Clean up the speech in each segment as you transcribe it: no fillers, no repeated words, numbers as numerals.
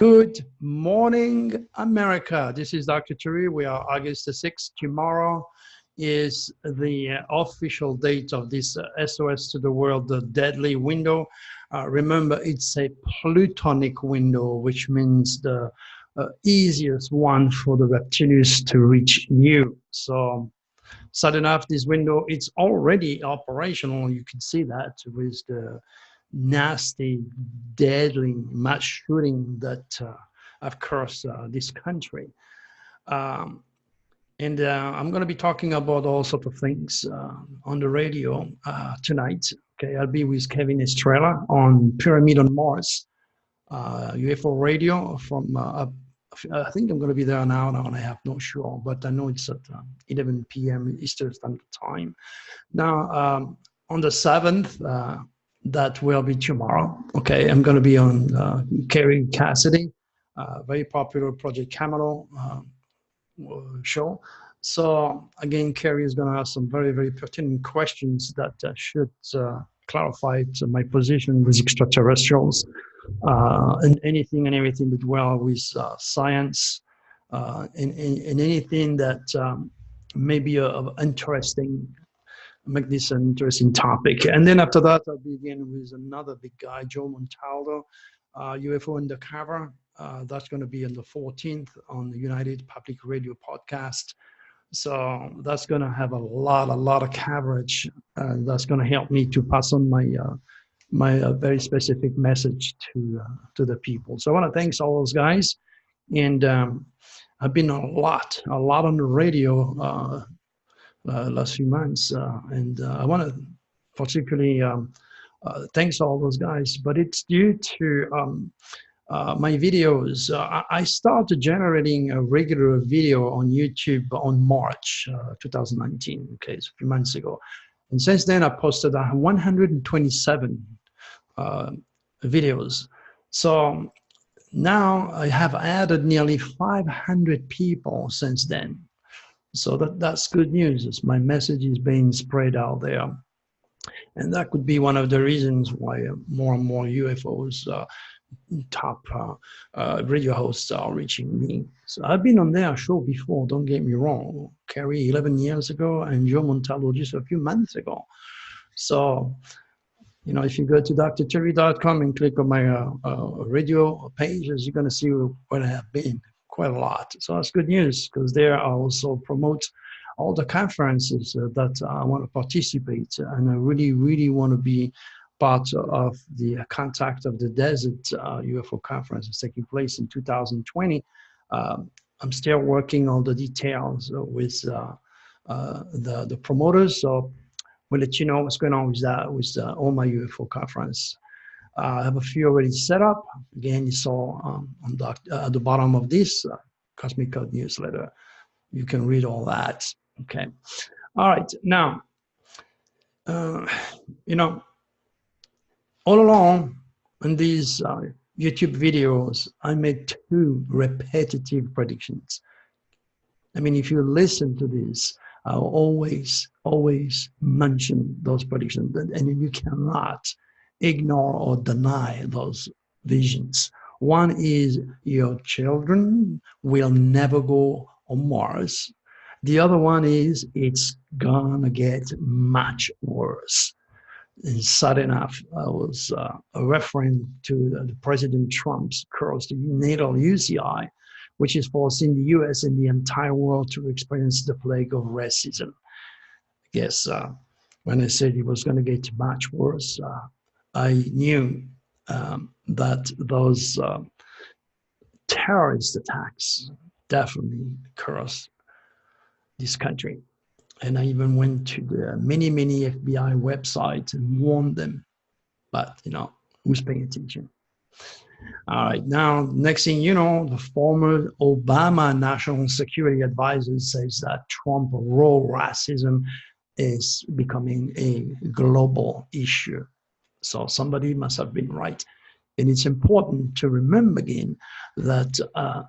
Good morning, America. This is Dr. Turi. We are August the 6th. Tomorrow is the official date of this SOS to the world, the deadly window. Remember, it's a plutonic window, which means the easiest one for the reptilians to reach you. So, sudden enough, this window, it's already operational. You can see that with the nasty, deadly mass shooting that have crossed this country. And I'm going to be talking about all sorts of things on the radio tonight. Okay, I'll be with Kevin Estrella on Pyramid on Mars, UFO radio from, I think I'm going to be there an hour and a half, not sure, but I know it's at 11 p.m. Eastern Standard Time. Now, on the 7th, that will be tomorrow. Okay, I'm going to be on Kerry Cassidy, very popular Project Camelo show. So again, Kerry is going to ask some very, very pertinent questions that should clarify my position with extraterrestrials and anything and everything that well with science and anything that may be of interesting. Make this an interesting topic. And then after that, I'll begin with another big guy, Joe Montaldo, UFO Undercover. That's going to be on the 14th on the United Public Radio podcast. So that's going to have a lot of coverage. That's going to help me to pass on my very specific message to the people. So I want to thank all those guys. And I've been a lot on the radio last few months, and I want to particularly thanks all those guys, but it's due to my videos. I started generating a regular video on YouTube on March 2019, okay, so a few months ago, and since then I posted 127 videos. So now I have added nearly 500 people since then. So that's good news. As my message is being spread out there. And that could be one of the reasons why more and more UFOs, top radio hosts are reaching me. So I've been on their show before, don't get me wrong. Kerry 11 years ago and Joe Montaldo just a few months ago. So, you know, if you go to drturi.com and click on my radio pages, you're going to see where I have been. Quite a lot. So that's good news because there I also promote all the conferences that I want to participate, and I really want to be part of the Contact of the Desert UFO conference that's taking place in 2020. I'm still working on the details with the promoters, so we'll let you know what's going on with that, with all my UFO conference. I have a few already set up. Again, you saw at the bottom of this Cosmic Code newsletter. You can read all that. Okay. All right. Now, you know, all along in these YouTube videos, I made 2 repetitive predictions. I mean, if you listen to this, I'll always mention those predictions, and you cannot ignore or deny those visions. One is your children will never go on Mars. The other one is it's gonna get much worse. And sudden enough, I was referring to the President Trump's course, the natal UCI, which is forcing the US and the entire world to experience the plague of racism. I guess when I said it was gonna get much worse, I knew that those terrorist attacks definitely crossed this country. And I even went to the many FBI websites and warned them. But, you know, who's paying attention? All right, now, next thing you know, the former Obama National Security Advisor says that Trump raw racism is becoming a global issue. So somebody must have been right. And it's important to remember again that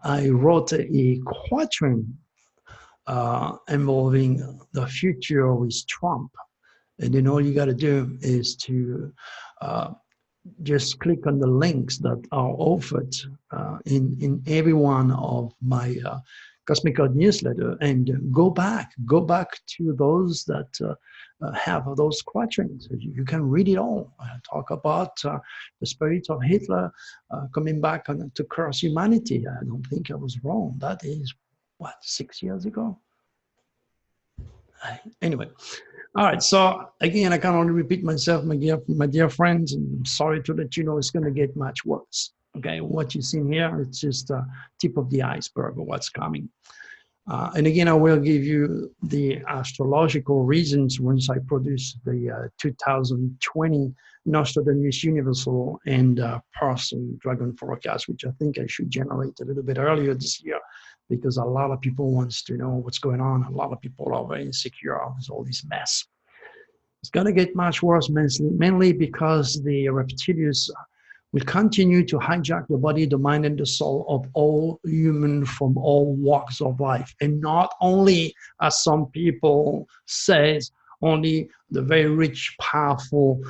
I wrote a quatrain involving the future with Trump. And then all you got to do is to just click on the links that are offered in every one of my Cosmic Code newsletter and go back to those that have those quatrains. You can read it all. I talk about the spirit of Hitler coming back to curse humanity. I don't think I was wrong. That is, what, 6 years ago? Anyway, all right. So again, I can only repeat myself, my dear friends, and I'm sorry to let you know it's going to get much worse. Okay, what you see here, it's just the tip of the iceberg of what's coming. And again, I will give you the astrological reasons once I produce the 2020 Nostradamus Universal and Parson Dragon forecast, which I think I should generate a little bit earlier this year, because a lot of people wants to know what's going on. A lot of people are very insecure with all this mess. It's going to get much worse, mainly because the reptilians will continue to hijack the body, the mind, and the soul of all humans from all walks of life. And not only, as some people say, only the very rich, powerful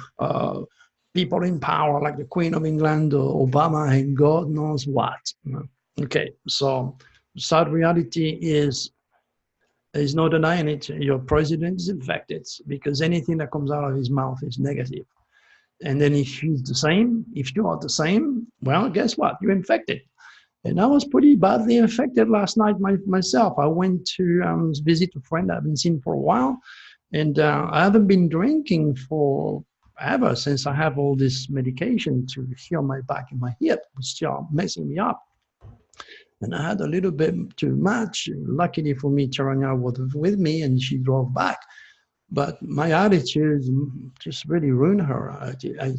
people in power, like the Queen of England or Obama and God knows what. Okay, so sad reality is no denying it. Your president is infected because anything that comes out of his mouth is negative. And then if he's the same, if you are the same, well, guess what? You're infected. And I was pretty badly infected last night myself. I went to visit a friend I haven't seen for a while. And I haven't been drinking for ever since I have all this medication to heal my back and my hip, which are messing me up. And I had a little bit too much. Luckily for me, Charanya was with me and she drove back. But my attitude just really ruined her. I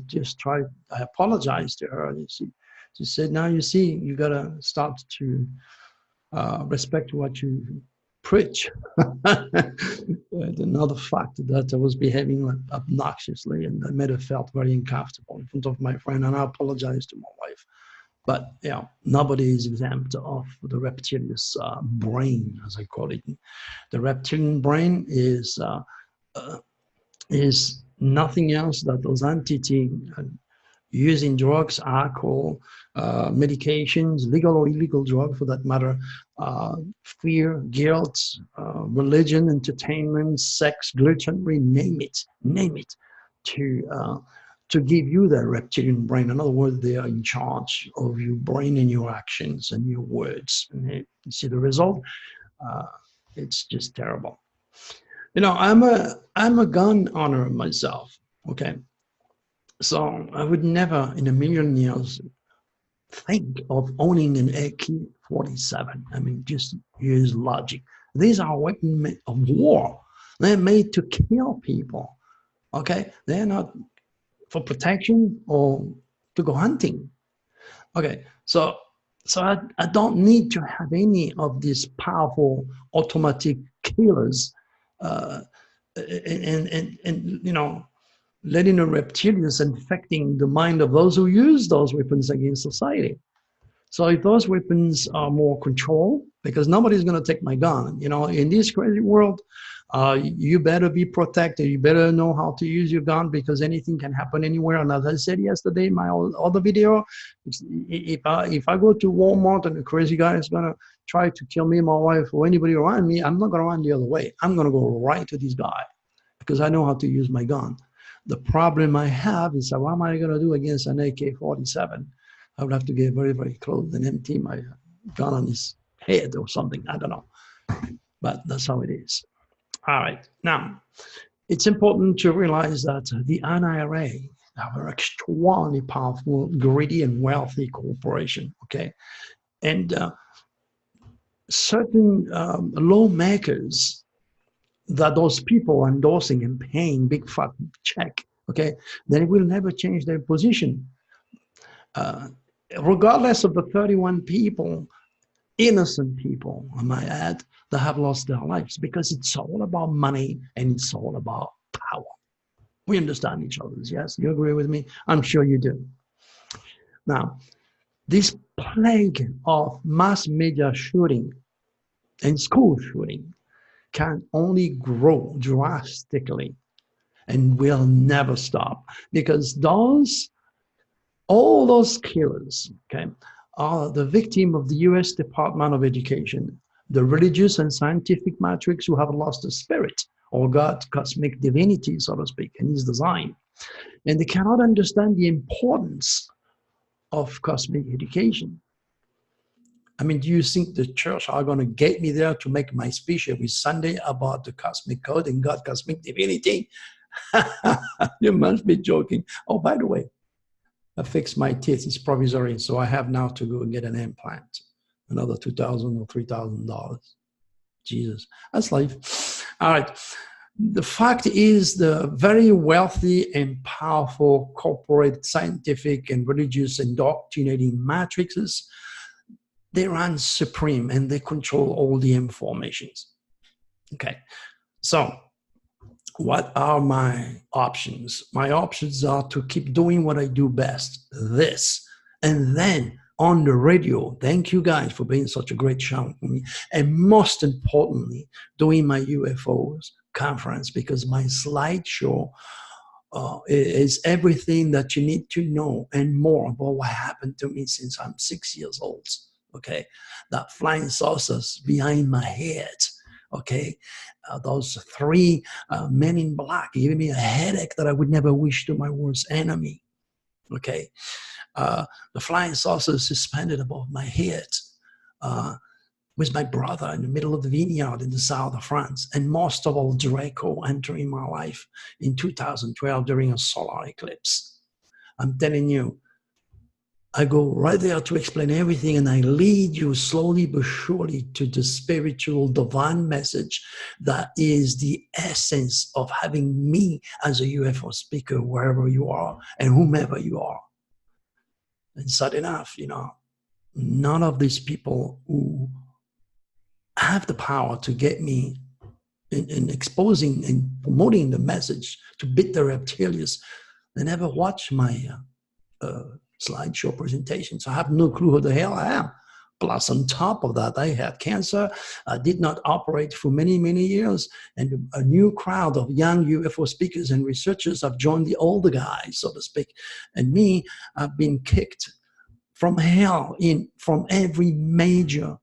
just tried, I apologized to her. And she said, now you see, you got to start to respect what you preach. Another fact that I was behaving obnoxiously and I made her felt very uncomfortable in front of my friend, and I apologized to my wife. But yeah, nobody is exempt of the reptilian brain, as I call it. The reptilian brain is nothing else than those entities using drugs, alcohol, medications, legal or illegal drugs for that matter, fear, guilt, religion, entertainment, sex, gluttony, name it, to give you that reptilian brain. In other words, they are in charge of your brain and your actions and your words. And you see the result? It's just terrible. You know, I'm a gun owner myself. Okay, so I would never in a million years think of owning an AK-47. I mean, just use logic. These are weapons of war. They're made to kill people. Okay, they're not for protection or to go hunting. Okay, so I don't need to have any of these powerful automatic killers, and you know, letting the reptilians infecting the mind of those who use those weapons against society. So if those weapons are more controlled, because nobody's going to take my gun, you know, in this crazy world, you better be protected. You better know how to use your gun because anything can happen anywhere. And as I said yesterday in my other video, if I go to Walmart and the crazy guy is going to try to kill me, my wife, or anybody around me, I'm not going to run the other way. I'm going to go right to this guy because I know how to use my gun. The problem I have is what am I going to do against an AK-47? I would have to get very, very close and empty my gun on his head or something. I don't know. But that's how it is. All right. Now, it's important to realize that the NRA are an extremely powerful, greedy, and wealthy corporation. Okay. And certain lawmakers that those people are endorsing and paying big fat check, okay, they will never change their position. Regardless of the 31 people, innocent people, I might add, that have lost their lives, because it's all about money and it's all about power. We understand each other, yes? You agree with me? I'm sure you do. Now, this plague of mass media shooting and school shooting can only grow drastically and will never stop, because those All those killers, okay, are the victim of the US Department of Education, the religious and scientific matrix who have lost the spirit or God, cosmic divinity, so to speak, in his design. And they cannot understand the importance of cosmic education. I mean, do you think the church are going to get me there to make my speech every Sunday about the cosmic code and God, cosmic divinity? You must be joking. Oh, by the way, I fixed my teeth. It's provisory, so I have now to go and get an implant. Another $2,000 or $3,000. Jesus, that's life. All right. The fact is, the very wealthy and powerful corporate, scientific, and religious indoctrinating matrices, they run supreme and they control all the informations. Okay, so what are my options? My options are to keep doing what I do best, this, and then on the radio, thank you guys for being such a great show for me, and most importantly, doing my UFOs conference, because my slideshow is everything that you need to know and more about what happened to me since I'm 6 years old. Okay, that flying saucers behind my head. Okay, those three men in black giving me a headache that I would never wish to my worst enemy. Okay, the flying saucers suspended above my head. With my brother in the middle of the vineyard in the south of France, and most of all, Draco entering my life in 2012 during a solar eclipse. I'm telling you, I go right there to explain everything, and I lead you slowly but surely to the spiritual divine message that is the essence of having me as a UFO speaker wherever you are and whomever you are. And sad enough, none of these people who have the power to get me in exposing and promoting the message to beat the reptilians, they never watch my slideshow presentation. So I have no clue who the hell I am. Plus, on top of that, I had cancer. I did not operate for many, many years. And a new crowd of young UFO speakers and researchers have joined the older guys, so to speak. And me, I've been kicked from hell from every major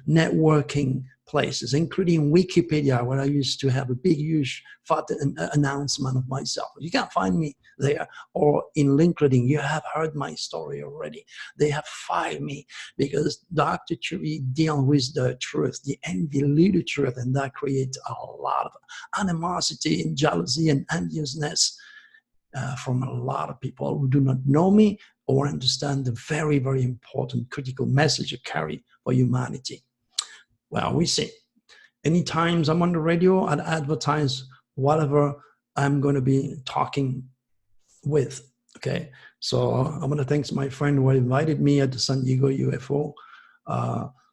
networking places, including Wikipedia, where I used to have a big, huge, fat announcement of myself. You can't find me there, or in LinkedIn. You have heard my story already. They have fired me because Dr. Turi deals with the truth, the undiluted truth, and that creates a lot of animosity and jealousy and enviousness from a lot of people who do not know me or understand the very, very important critical message I carry for humanity. Well, we see. Anytime I'm on the radio, I'd advertise whatever I'm going to be talking with. Okay, so I'm going to thank my friend who invited me at the San Diego UFO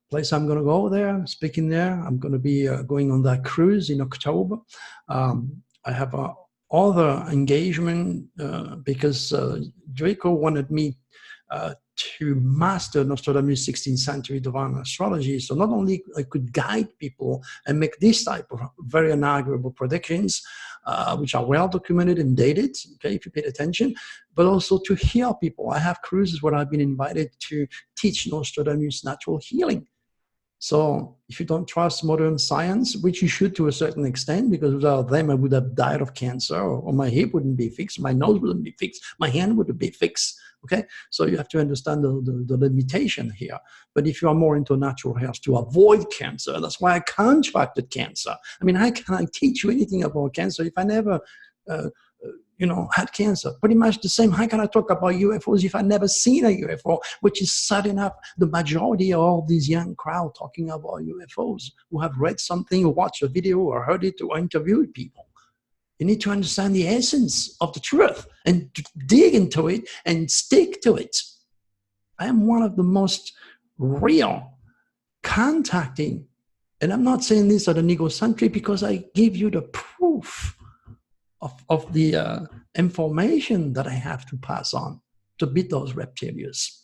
place. I'm going to go there, speaking there. I'm going to be going on that cruise in October. I have other engagement because Draco wanted me to master Nostradamus' 16th century divine astrology. So not only I could guide people and make this type of very inaugural predictions, which are well documented and dated, okay, if you paid attention, but also to heal people. I have cruises where I've been invited to teach Nostradamus natural healing. So if you don't trust modern science, which you should to a certain extent, because without them I would have died of cancer, or my hip wouldn't be fixed, my nose wouldn't be fixed, my hand wouldn't be fixed. Okay, so you have to understand the limitation here. But if you are more into natural health to avoid cancer, that's why I contracted cancer. I mean, how can I teach you anything about cancer if I never had cancer? Pretty much the same. How can I talk about UFOs if I've never seen a UFO? Which is setting up the majority of all these young crowd talking about UFOs who have read something or watched a video or heard it or interviewed people. You need to understand the essence of the truth and dig into it and stick to it. I am one of the most real contacting, and I'm not saying this at an egocentric because I give you the proof of the information that I have to pass on to beat those reptilians.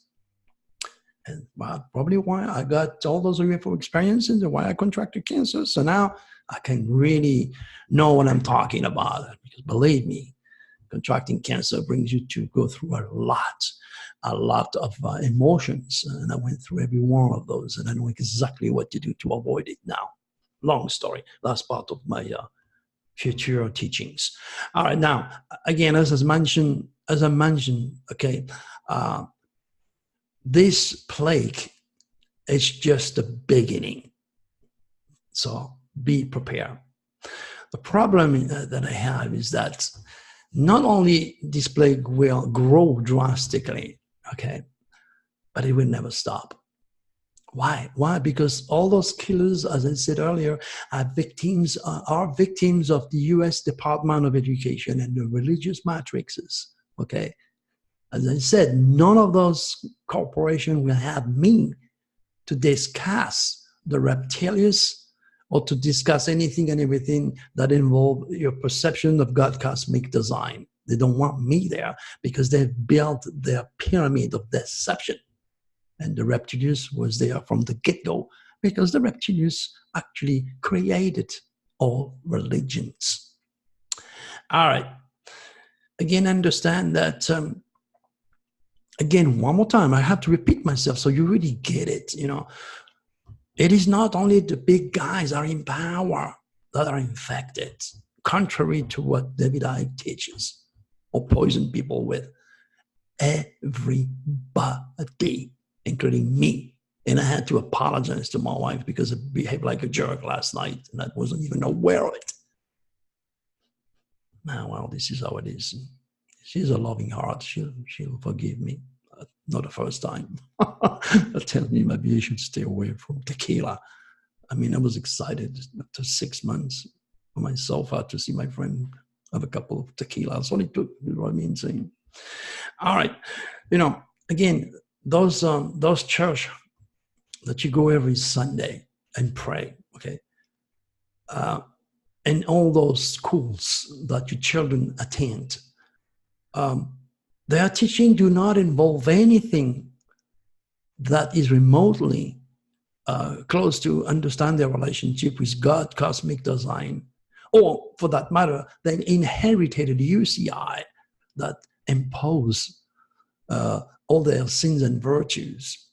And probably why I got all those UFO experiences and why I contracted cancer. So now I can really know what I'm talking about. Because believe me, Contracting cancer brings you to go through a lot of emotions. And I went through every one of those, and I know exactly what to do to avoid it now. Long story. That's part of my future teachings. All right. Now, again, as I mentioned, okay, this plague is just the beginning. So be prepared. The problem that I have is that not only this plague will grow drastically, okay, but it will never stop. Why? Why? Because all those killers, as I said earlier, are victims of the U.S. Department of Education and the religious matrices, okay? As I said, none of those corporations will have me to discuss the reptilians or to discuss anything and everything that involve your perception of God cosmic design. They don't want me there because they've built their pyramid of deception. And the reptilians was there from the get-go because the reptilians actually created all religions. All right. Again, understand that, again, one more time, I have to repeat myself so you really get it, you know. It is not only the big guys that are in power that are infected, contrary to what David Icke teaches, or poison people with. Everybody, including me. And I had to apologize to my wife because I behaved like a jerk last night, and I wasn't even aware of it. Now, well, this is how it is. She's a loving heart. She'll forgive me. Not the first time. They'll tell me maybe I should stay away from tequila. I mean, I was excited after 6 months on my sofa to see my friend have a couple of tequilas. Only took, you know what I mean, saying. All right. You know, again, those church that you go every Sunday and pray, okay? And all those schools that your children attend, their teaching do not involve anything that is remotely close to understand their relationship with God, cosmic design, or for that matter, they inherited UCI that impose all their sins and virtues.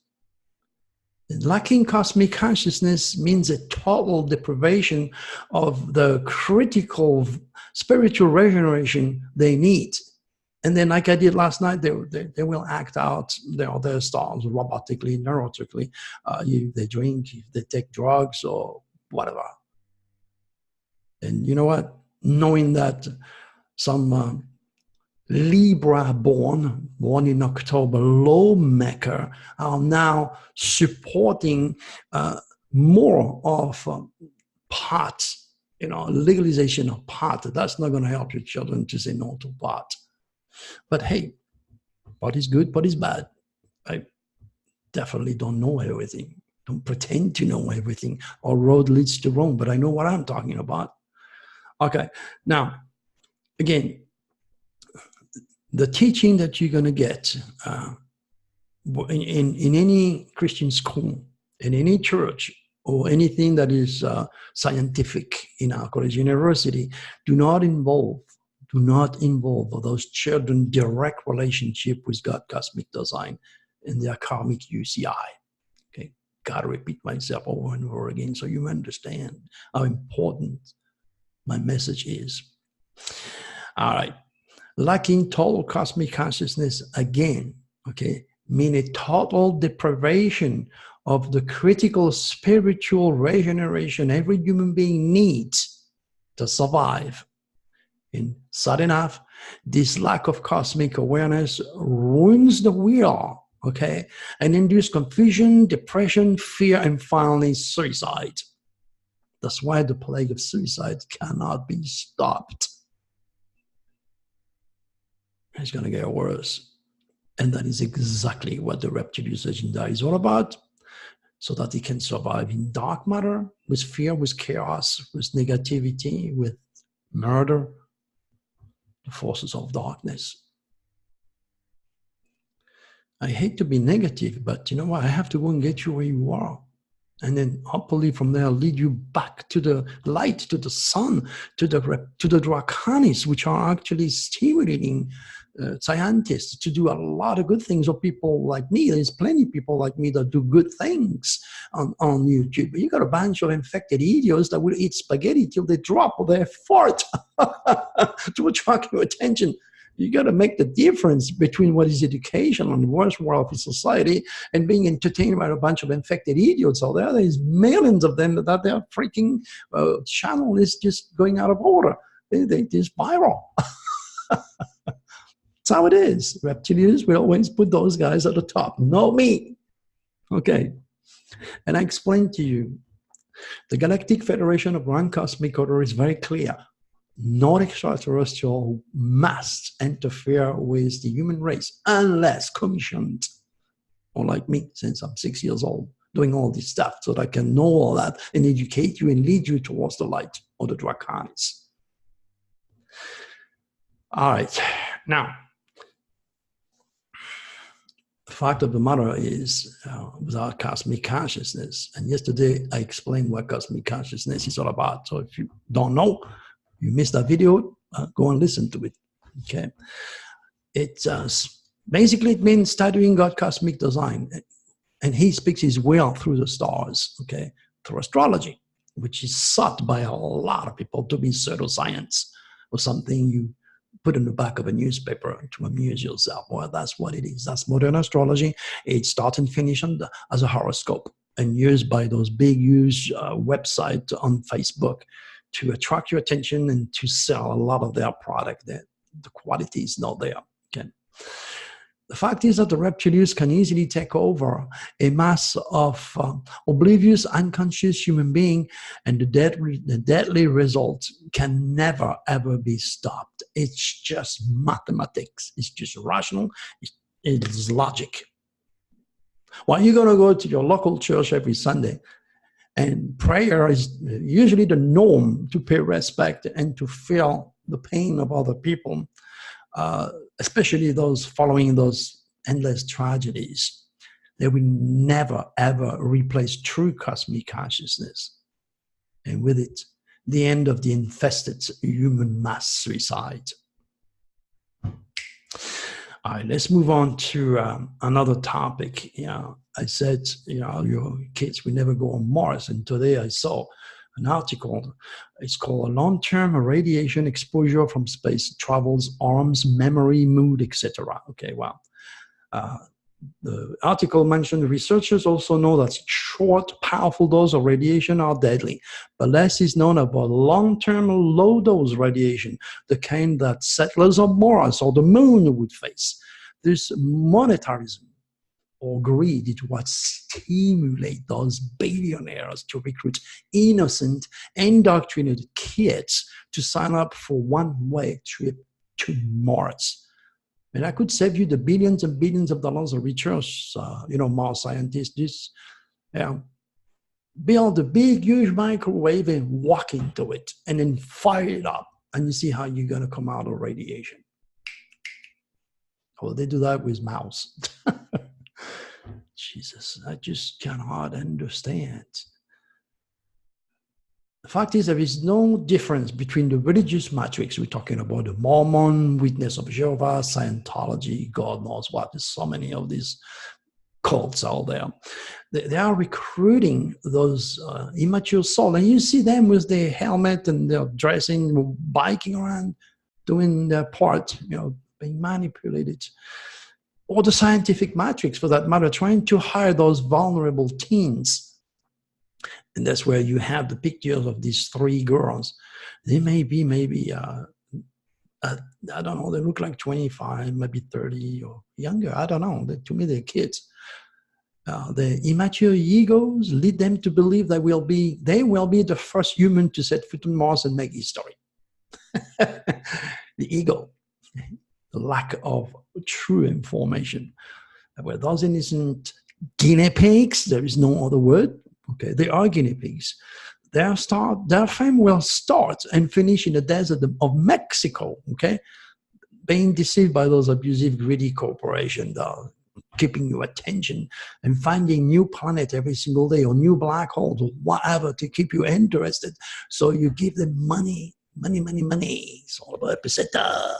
Lacking cosmic consciousness means a total deprivation of the critical spiritual regeneration they need. And then, like I did last night, they will act out their stars robotically, neurotically. They drink, they take drugs, or whatever. And you know what? Knowing that some Libra born in October lawmaker are now supporting more of pot, you know, legalization of pot. That's not going to help your children to say no to pot. But hey, pot is good, pot is bad. I definitely don't know everything. Don't pretend to know everything. Our road leads to Rome, but I know what I'm talking about. Okay, now, again, the teaching that you're going to get in any Christian school, in any church, or anything that is scientific in our college university, do not involve those children direct relationship with God, cosmic design, and their karmic UCI. Okay, gotta repeat myself over and over again so you understand how important my message is. All right. Lacking total cosmic consciousness, again, okay, mean a total deprivation of the critical spiritual regeneration every human being needs to survive. And sad enough, this lack of cosmic awareness ruins the wheel, okay, and induces confusion, depression, fear, and finally suicide. That's why the plague of suicide cannot be stopped. It's going to get worse. And that is exactly what the reptilian agenda is all about, so that it can survive in dark matter, with fear, with chaos, with negativity, with murder, the forces of darkness. I hate to be negative, but you know what? I have to go and get you where you are. And then hopefully from there lead you back to the light, to the sun, to the draconis, which are actually stimulating scientists to do a lot of good things. Or people like me, there's plenty of people like me that do good things on YouTube. But you got a bunch of infected idiots that will eat spaghetti till they drop or they fart to attract your attention. You got to make the difference between what is education on the worst world of society and being entertained by a bunch of infected idiots out there. There's millions of them that their freaking channel is just going out of order. They just viral. That's how it is. Reptilians will always put those guys at the top, not me. Okay. And I explained to you, the Galactic Federation of Grand Cosmic Order is very clear. No extraterrestrial must interfere with the human race unless commissioned, or like me, since I'm 6 years old, doing all this stuff so that I can know all that and educate you and lead you towards the light or the draconis. All right. Now, the fact of the matter is, without cosmic consciousness, and yesterday I explained what cosmic consciousness is all about. So if you don't know, you missed that video, go and listen to it, okay? Basically, it means studying God's cosmic design. And he speaks his will through the stars, okay? Through astrology, which is sought by a lot of people to be pseudoscience or something you put in the back of a newspaper to amuse yourself. Well, that's what it is. That's modern astrology. It starts and finishes as a horoscope and used by those big, huge websites on Facebook to attract your attention and to sell a lot of their product. The quality is not there. Okay. The fact is that the reptilians can easily take over a mass of oblivious, unconscious human being, and the deadly result can never, ever be stopped. It's just mathematics. It's just rational. It's logic. Why are you going to go to your local church every Sunday? And prayer is usually the norm to pay respect and to feel the pain of other people, especially those following those endless tragedies. They will never, ever replace true cosmic consciousness. And with it, the end of the infested human mass suicide. All right, let's move on to another topic. I said, your kids will never go on Mars. And today I saw an article. It's called Long-Term Radiation Exposure from Space Travels, Arms, Memory, Mood, etc. Okay, well, the article mentioned researchers also know that short, powerful doses of radiation are deadly, but less is known about long-term low-dose radiation, the kind that settlers of Mars or the moon would face. This monetarism or greed is what stimulates those billionaires to recruit innocent, indoctrinated kids to sign up for one-way trip to Mars. And I could save you the billions and billions of dollars of research. Mars scientists just build a big, huge microwave and walk into it and then fire it up. And you see how you're going to come out of radiation. Well, they do that with mouse. Jesus, I just cannot understand. The fact is, there is no difference between the religious matrix. We're talking about the Mormon, Witness of Jehovah, Scientology, God knows what. There's so many of these cults out there. They are recruiting those immature souls. And you see them with their helmet and they're dressing, biking around, doing their part, being manipulated. Or the scientific matrix, for that matter, trying to hire those vulnerable teens. And that's where you have the pictures of these three girls. They may be I don't know, they look like 25, maybe 30 or younger. I don't know. To me, they're kids. The immature egos lead them to believe that they will be the first human to set foot on Mars and make history. The ego, the lack of true information. Where those innocent guinea pigs, there is no other word. Okay, they are guinea pigs. Their fame will start and finish in the desert of Mexico, okay? Being deceived by those abusive, greedy corporations, keeping your attention and finding new planet every single day or new black holes or whatever to keep you interested. So you give them money. It's all about peseta.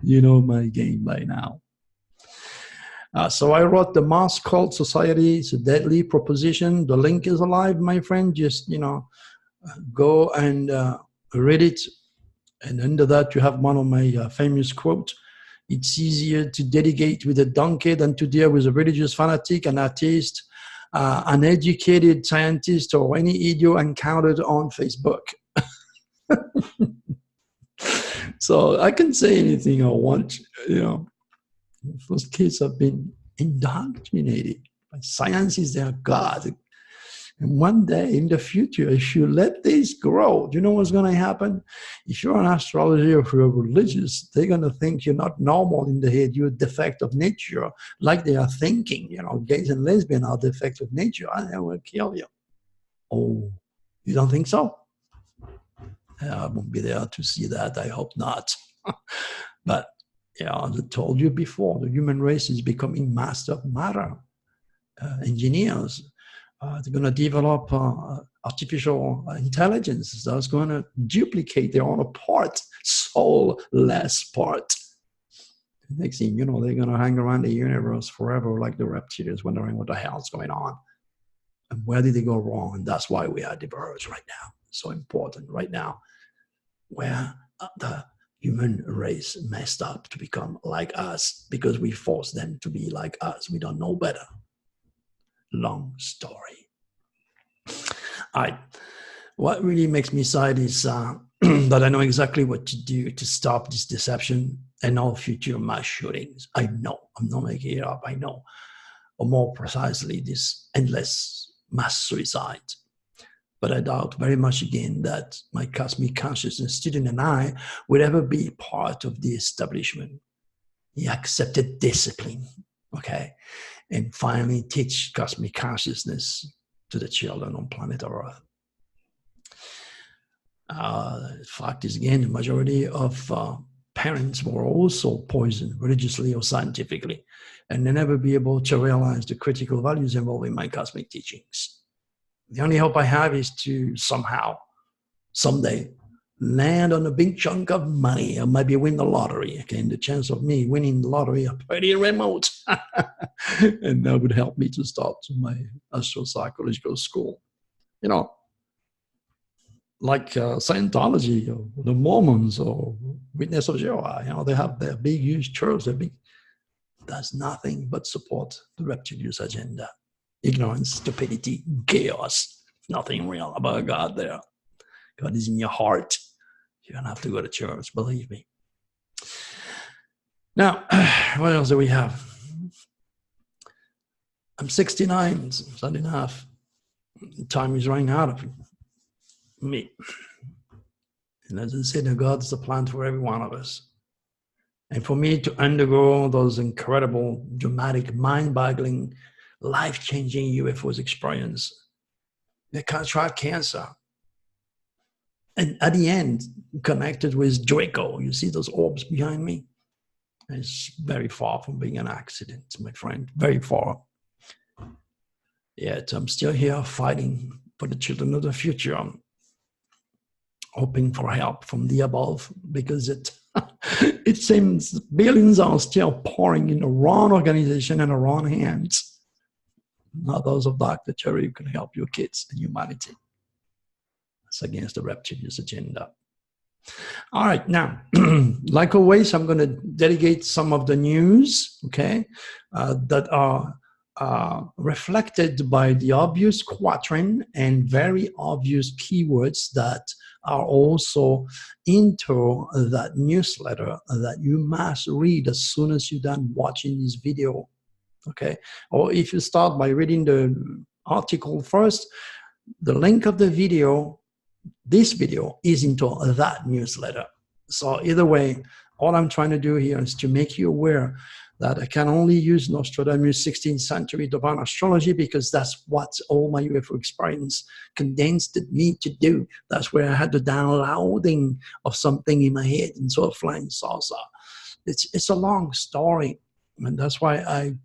You know my game by now. So I wrote The Mass Cult Society. It's a deadly proposition. The link is alive, my friend. Just, go and read it. And under that, you have one of my famous quotes. It's easier to dedicate with a donkey than to deal with a religious fanatic, an atheist, an educated scientist, or any idiot encountered on Facebook. So I can say anything I want, Those kids have been indoctrinated. Science is their God. And one day in the future, if you let this grow, do you know what's going to happen? If you're an astrologer or if you're religious, they're going to think you're not normal in the head. You're a defect of nature, like they are thinking, gays and lesbians are defect of nature, and they will kill you. Oh, you don't think so? I won't be there to see that. I hope not. But, as I told you before, the human race is becoming master of matter. Engineers, they're going to develop artificial intelligence that's going to duplicate their own part, soulless part. Next thing you know, they're going to hang around the universe forever like the reptilians, wondering what the hell's going on. And where did they go wrong? And that's why we are diverged right now. So important right now, where the human race messed up to become like us because we forced them to be like us. We don't know better. Long story. All right. What really makes me sad is that I know exactly what to do to stop this deception and all future mass shootings. I know. I'm not making it up. I know. Or more precisely, this endless mass suicide. But I doubt very much again that my cosmic consciousness student and I would ever be part of the establishment. He accepted discipline, okay? And finally teach cosmic consciousness to the children on planet Earth. The fact is, again, the majority of parents were also poisoned religiously or scientifically, and they never be able to realize the critical values involved in my cosmic teachings. The only hope I have is to somehow, someday, land on a big chunk of money or maybe win the lottery. Okay, and the chance of me winning the lottery are pretty remote. And that would help me to start my astropsychological school. Like Scientology or the Mormons or Witness of Jehovah, they have their big, huge church. Does nothing but support the reptilian agenda. Ignorance, stupidity, chaos. Nothing real about God there. God is in your heart. You don't have to go to church, believe me. Now, what else do we have? I'm 69, so that's enough. Time is running out of me. And as I said, God is a plan for every one of us. And for me to undergo those incredible, dramatic, mind-boggling, life-changing UFOs experience, they contract cancer. And at the end, connected with Draco, you see those orbs behind me? It's very far from being an accident, my friend, very far. Yet I'm still here fighting for the children of the future. I'm hoping for help from the above because it seems billions are still pouring in the wrong organization and the wrong hands. Not those of Dr. Turi who can help your kids and humanity. It's against the reptilian agenda. All right, now, like always, I'm going to delegate some of the news, okay, that are reflected by the obvious quatrain and very obvious keywords that are also into that newsletter that you must read as soon as you're done watching this video, okay? Or if you start by reading the article first, the link of the video, this video, is into that newsletter. So either way, all I'm trying to do here is to make you aware that I can only use Nostradamus' 16th century divine astrology because that's what all my UFO experience condensed me to do. That's where I had the downloading of something in my head and sort of flying saucer. It's a long story. And that's why I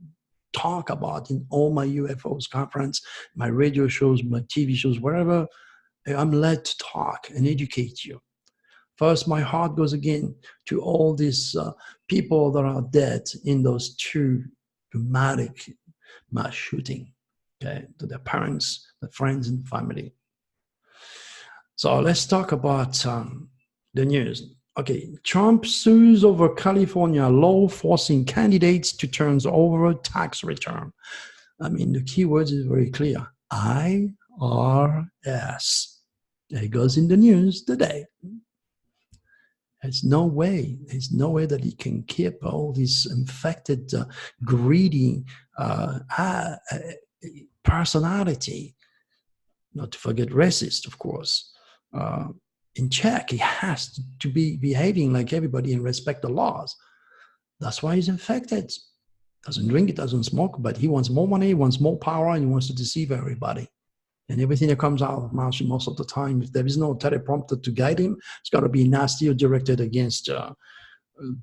talk about in all my UFOs conference, my radio shows, my TV shows, wherever I'm led to talk and educate you. First, my heart goes again to all these people that are dead in those two dramatic mass shooting, okay, to their parents, their friends, and family. So let's talk about the news. Okay, Trump sues over California law forcing candidates to turn over tax return. I mean, the key words is very clear. IRS. It goes in the news today. There's no way that he can keep all these infected, greedy personality, not to forget racist, of course, in check. He has to be behaving like everybody and respect the laws. That's why he's infected. Doesn't drink, it doesn't smoke, but he wants more money, he wants more power, and he wants to deceive everybody. And everything that comes out of mouth most of the time, if there is no teleprompter to guide him, it's got to be nasty or directed against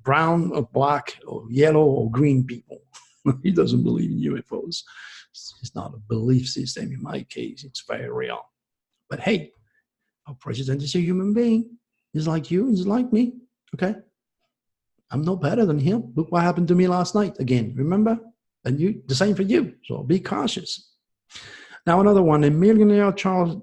brown or black or yellow or green people. He doesn't believe in UFOs. It's not a belief system in my case. It's very real. But hey, our president is a human being. He's like you, he's like me, okay? I'm no better than him. Look what happened to me last night again, remember? And you, the same for you, so be cautious. Now another one, a millionaire charged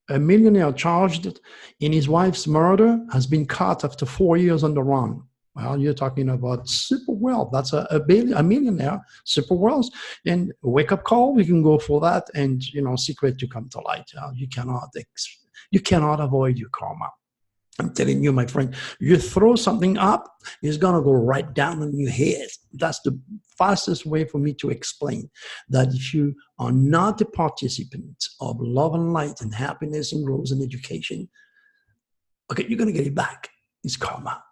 in his wife's murder has been caught after 4 years on the run. Well, you're talking about super wealth. That's a millionaire, super wealth. And wake-up call, we can go for that. And, secret to come to light. You cannot avoid your karma. I'm telling you, my friend, you throw something up, it's going to go right down on your head. That's the fastest way for me to explain that if you are not a participant of love and light and happiness and growth and education, okay, you're going to get it back. It's karma.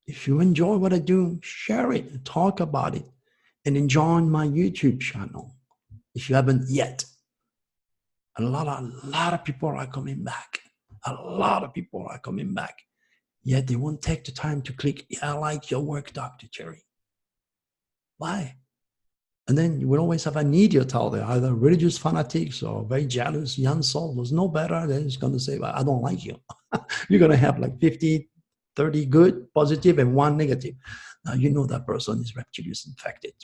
If you enjoy what I do, share it and talk about it and enjoy my YouTube channel. If you haven't yet, a lot of people are coming back. A lot of people are coming back, yet they won't take the time to click, I like your work, Dr. Turi. Why? And then you will always have an idiot out there, either religious fanatics or very jealous young soul who's no better. They're just going to say, well, I don't like you. You're going to have like 50, 30 good, positive, and 1 negative. Now, you know that person is reptilian infected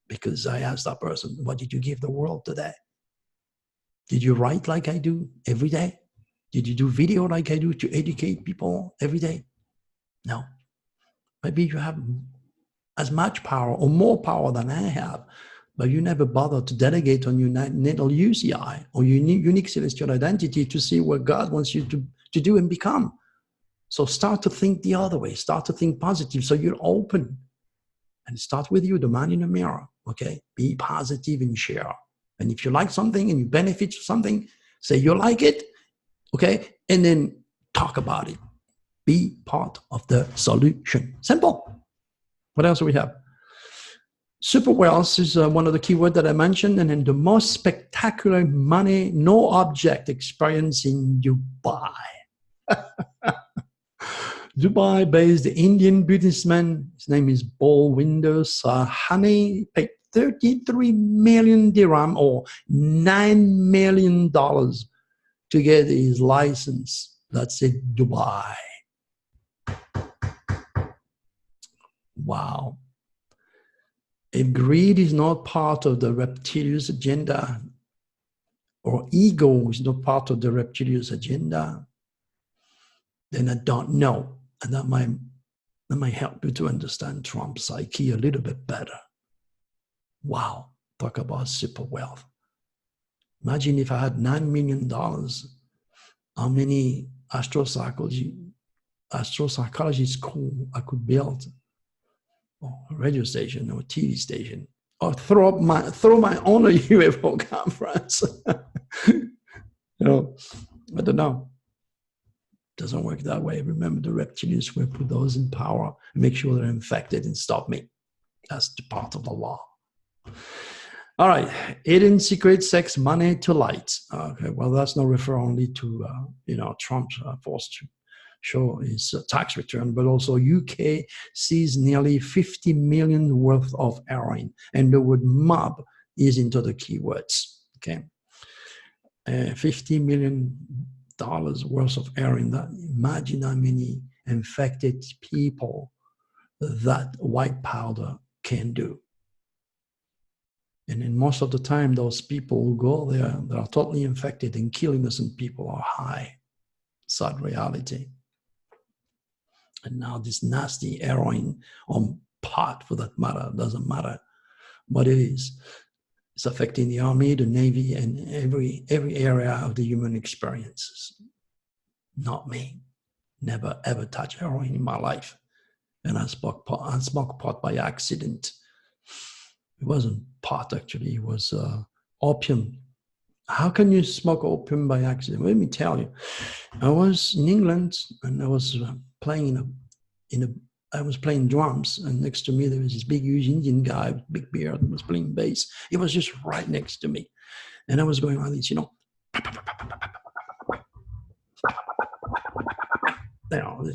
because I asked that person, what did you give the world today? Did you write like I do every day? Did you do video like I do to educate people every day? No. Maybe you have as much power or more power than I have, but you never bother to delegate on your natal UCI or your unique celestial identity to see what God wants you to do and become. So start to think the other way. Start to think positive so you're open. And start with you, the man in the mirror, okay? Be positive and share. And if you like something and you benefit from something, say you like it, okay? And then talk about it. Be part of the solution. Simple. What else do we have? Super wealth is one of the keywords that I mentioned. And then the most spectacular money, no object experience in Dubai. Dubai-based Indian businessman, his name is Balwinder Sahani, paid 33 million dirham or $9 million to get his license. That's it, Dubai. Wow. If greed is not part of the reptilian agenda, or ego is not part of the reptilian agenda, then I don't know. And that might help you to understand Trump's psyche a little bit better. Wow. Talk about super wealth. Imagine if I had $9 million, how many astropsychology school I could build, or a radio station or a TV station, or throw my own UFO conference. I don't know. Doesn't work that way. Remember, the reptilians will put those in power and make sure they're infected and stop me. That's the part of the law. All right, hidden secret sex money to light. Okay, well, that's no refer only to Trump's forced show his tax return, but also UK sees nearly 50 million worth of heroin, and the word mob is into the keywords. Okay, $50 million worth of heroin. Imagine how many infected people that white powder can do. And then most of the time, those people who go there, they are totally infected and kill innocent people are high. Sad reality. And now this nasty heroin, or pot for that matter, doesn't matter what it is. It's affecting the army, the navy, and every area of the human experiences. Not me. Never ever touched heroin in my life. And I smoked pot by accident. It wasn't pot, actually. It was opium. How can you smoke opium by accident? Let me tell you. I was in England, and I was playing I was playing drums, and next to me there was this big, huge Indian guy with big beard and was playing bass. He was just right next to me, and I was going like this, this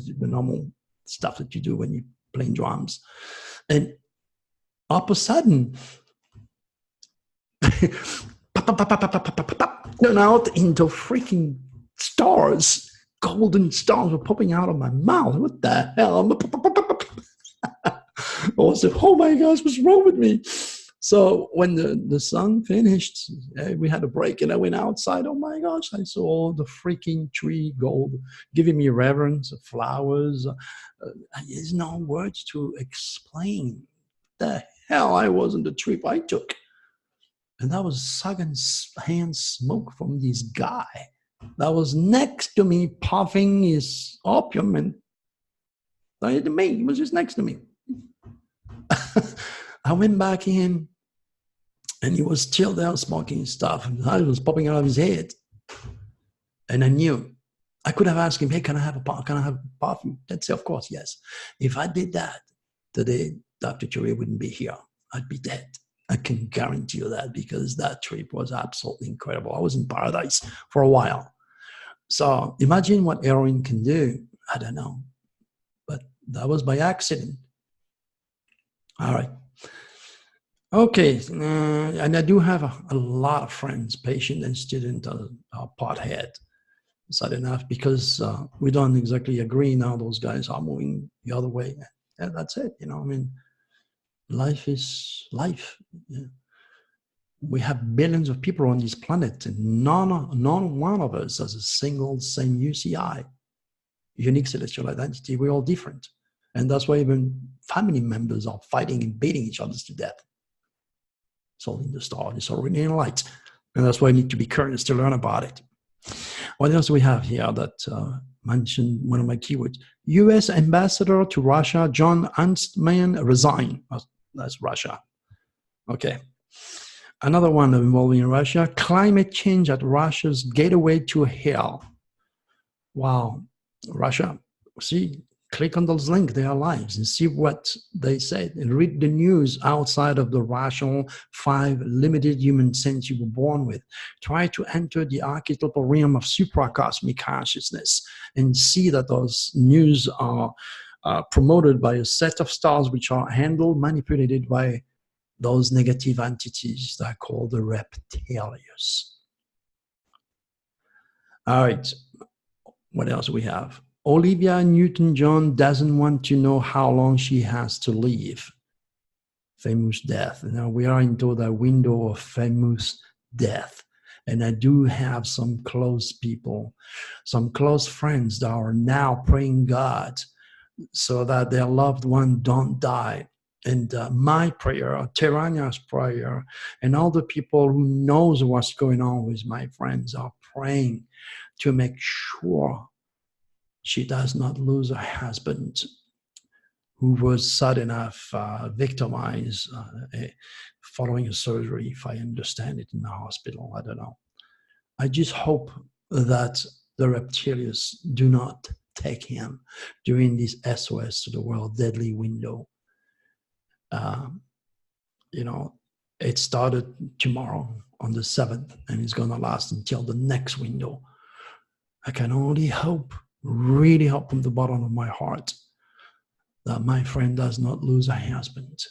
is the normal stuff that you do when you're playing drums, and all of a sudden, turn out into freaking stars. Golden stars were popping out of my mouth. What the hell? I was like, oh my gosh, what's wrong with me? So when the song finished, we had a break, and I went outside. Oh my gosh, I saw the freaking tree gold, giving me reverence, flowers. There's no words to explain the hell I was in the trip I took. And that was second-hand smoke from this guy that was next to me, puffing his opium, and he was just next to me. I went back in, and he was still there smoking stuff, and it was popping out of his head. And I knew I could have asked him, "Hey, can I have a puff? Can I have a puff?" He'd say, "Of course, yes." If I did that today, Dr. Turi wouldn't be here. I'd be dead. I can guarantee you that, because that trip was absolutely incredible. I was in paradise for a while. So imagine what heroin can do. I don't know, but that was by accident. All right. Okay, and I do have a lot of friends, patient and student, pothead. Sad enough, because we don't exactly agree now. Those guys are moving the other way, and that's it. I mean, life is life. Yeah. We have billions of people on this planet, and none one of us has a single same UCI, unique celestial identity. We're all different. And that's why even family members are fighting and beating each other to death. It's all in the star, it's already in light. And that's why I need to be curious to learn about it. What else do we have here that mentioned one of my keywords? U.S. Ambassador to Russia, John Huntsman, resign. That's Russia. Okay. Another one involving Russia, climate change at Russia's gateway to hell. Wow. Russia, see, click on those links, they are lives, and see what they said, and read the news outside of the rational 5 limited human sense you were born with. Try to enter the archetypal realm of supracosmic consciousness and see that those news are promoted by a set of stars which are handled, manipulated by those negative entities that are called the reptilians. All right, what else do we have? Olivia Newton-John doesn't want to know how long she has to live. Famous death. Now we are into the window of famous death. And I do have some close people, some close friends that are now praying God so that their loved one don't die. And my prayer, Terania's prayer, and all the people who knows what's going on with my friends are praying to make sure she does not lose her husband, who was sad enough victimized following a surgery, if I understand it, in the hospital. I don't know. I just hope that the reptilians do not take him during this SOS to the world deadly window. It started tomorrow on the 7th, and it's going to last until the next window. I can only hope really hope from the bottom of my heart that my friend does not lose her husband.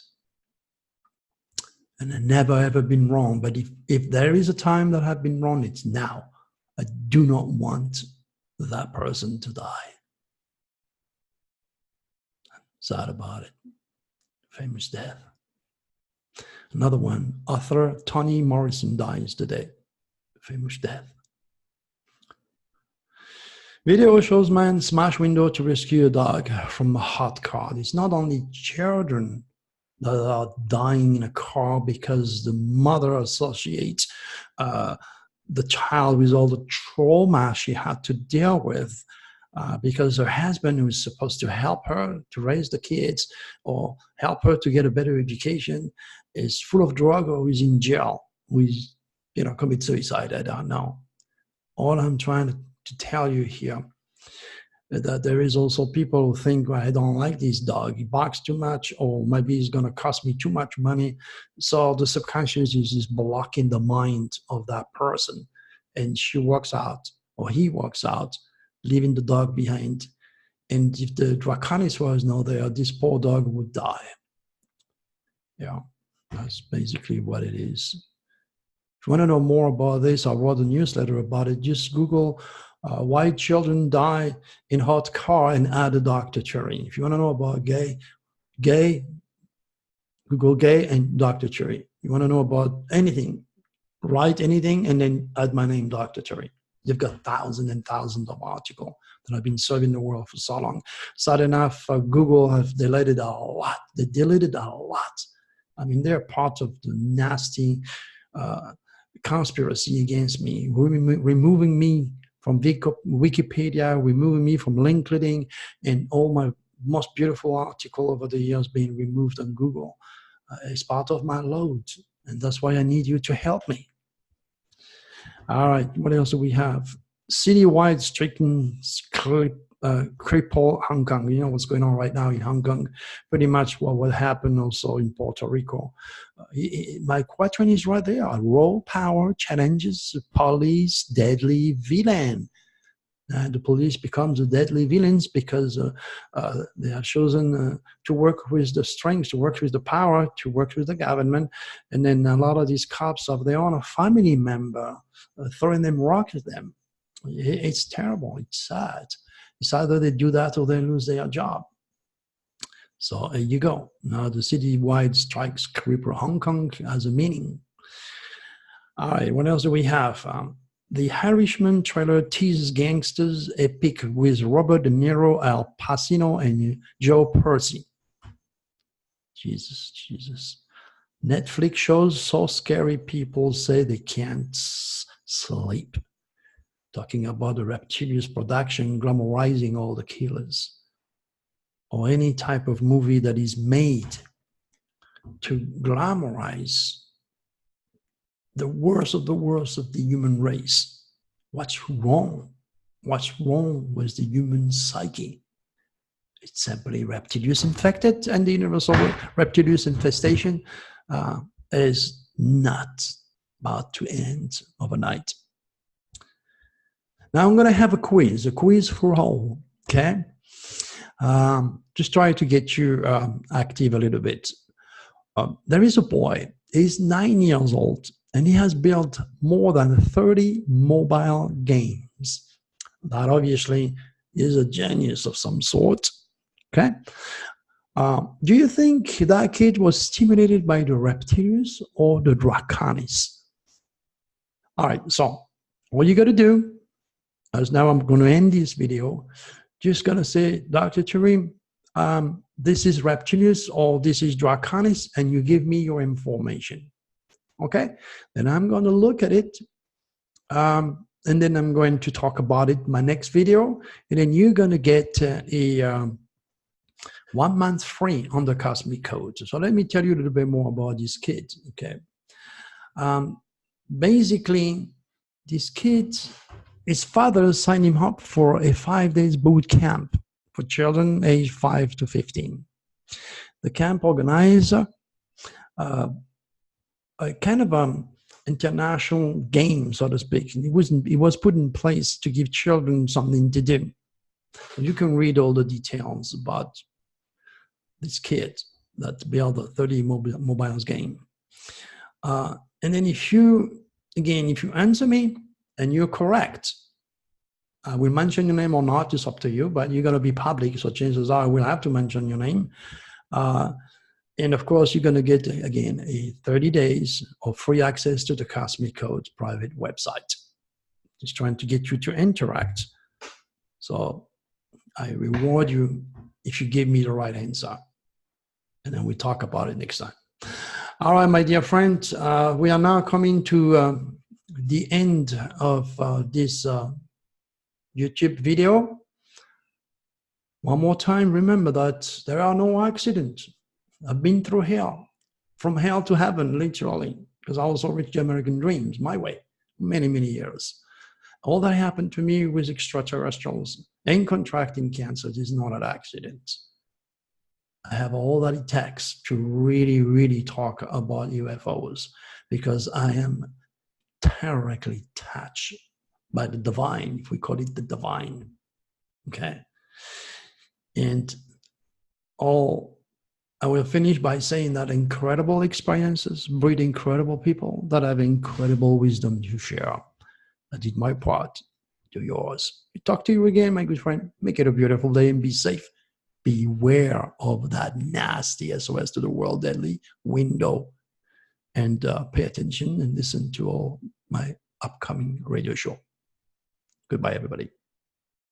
And I've never ever been wrong. But if there is a time that I've been wrong, it's now. I do not want that person to die. Sad about it. Famous death. Another one, author Toni Morrison dies today. Famous death. Video shows man smash window to rescue a dog from a hot car. It's not only children that are dying in a car because the mother associates the child with all the trauma she had to deal with because her husband, who is supposed to help her to raise the kids or help her to get a better education, is full of drug or is in jail, who is, commit suicide. I don't know. All I'm trying to tell you here that there is also people who think, well, I don't like this dog, he barks too much, or maybe he's going to cost me too much money. So the subconscious is just blocking the mind of that person, and she walks out, or he walks out, leaving the dog behind. And if the draconis was not there, this poor dog would die. Yeah, that's basically what it is. If you want to know more about this, I wrote a newsletter about it. Just Google why children die in hot car and add a Dr. Turi. If you want to know about gay, Google gay and Dr. Turi. You want to know about anything, write anything and then add my name, Dr. Turi. You've got thousands and thousands of articles that have been serving the world for so long. Sad enough, Google have deleted a lot. They deleted a lot. I mean, they're part of the nasty conspiracy against me, removing me from Wikipedia, removing me from LinkedIn, and all my most beautiful article over the years being removed on Google. It's part of my load, and that's why I need you to help me. All right, what else do we have? Citywide stricken cripple Hong Kong. You know what's going on right now in Hong Kong? Pretty much what happened also in Puerto Rico. My quatrain is right there. Raw power challenges police deadly villain. The police becomes the deadly villains because they are chosen to work with the strength, to work with the power, to work with the government. And then a lot of these cops have their own family member throwing them rocks at them. It's terrible. It's sad. It's either they do that or they lose their job. So there you go. Now the citywide strikes cripple Hong Kong has a meaning. All right, what else do we have? The Irishman trailer teases gangsters epic with Robert De Niro, Al Pacino, and Joe Pesci. Jesus. Netflix shows so scary people say they can't sleep. Talking about the reptilian production glamorizing all the killers. Or any type of movie that is made to glamorize the worst of the human race. What's wrong? What's wrong with the human psyche? It's simply reptilians infected, and the universal reptilians infestation is not about to end overnight. Now I'm going to have a quiz for all, okay? Just try to get you active a little bit. There is a boy, he's 9 years old, and he has built more than 30 mobile games. That obviously is a genius of some sort, okay? Do you think that kid was stimulated by the reptilians or the draconis? All right, so what you got to do, as now I'm going to end this video, just going to say, Dr. Turi, this is reptilians or this is draconis, and you give me your information. Okay? Then I'm going to look at it, and then I'm going to talk about it in my next video, and then you're going to get a 1 month free on the Cosmic Code. So let me tell you a little bit more about this kid, okay? Basically, this kid, his father signed him up for a 5 days boot camp for children aged 5 to 15. The camp organizer, a kind of international game, so to speak. It was put in place to give children something to do. You can read all the details about this kid that built a 30 mobiles game. And then if you answer me and you're correct, I will mention your name or not, it's up to you, but you're going to be public, so chances are I will have to mention your name. And of course, you're going to get, again, a 30 days of free access to the Cosmic Code private website. Just trying to get you to interact. So I reward you if you give me the right answer. And then we talk about it next time. All right, my dear friend, we are now coming to the end of this YouTube video. One more time, remember that there are no accidents. I've been through hell, from hell to heaven, literally, because I also reached the American dreams my way, many, many years. All that happened to me with extraterrestrials and contracting cancer is not an accident. I have all that it takes to really, really talk about UFOs because I am directly touched by the divine, if we call it the divine. Okay. And I will finish by saying that incredible experiences breed incredible people that have incredible wisdom to share. I did my part, do yours. Talk to you again, my good friend. Make it a beautiful day and be safe. Beware of that nasty SOS to the world deadly window. And pay attention and listen to all my upcoming radio show. Goodbye, everybody.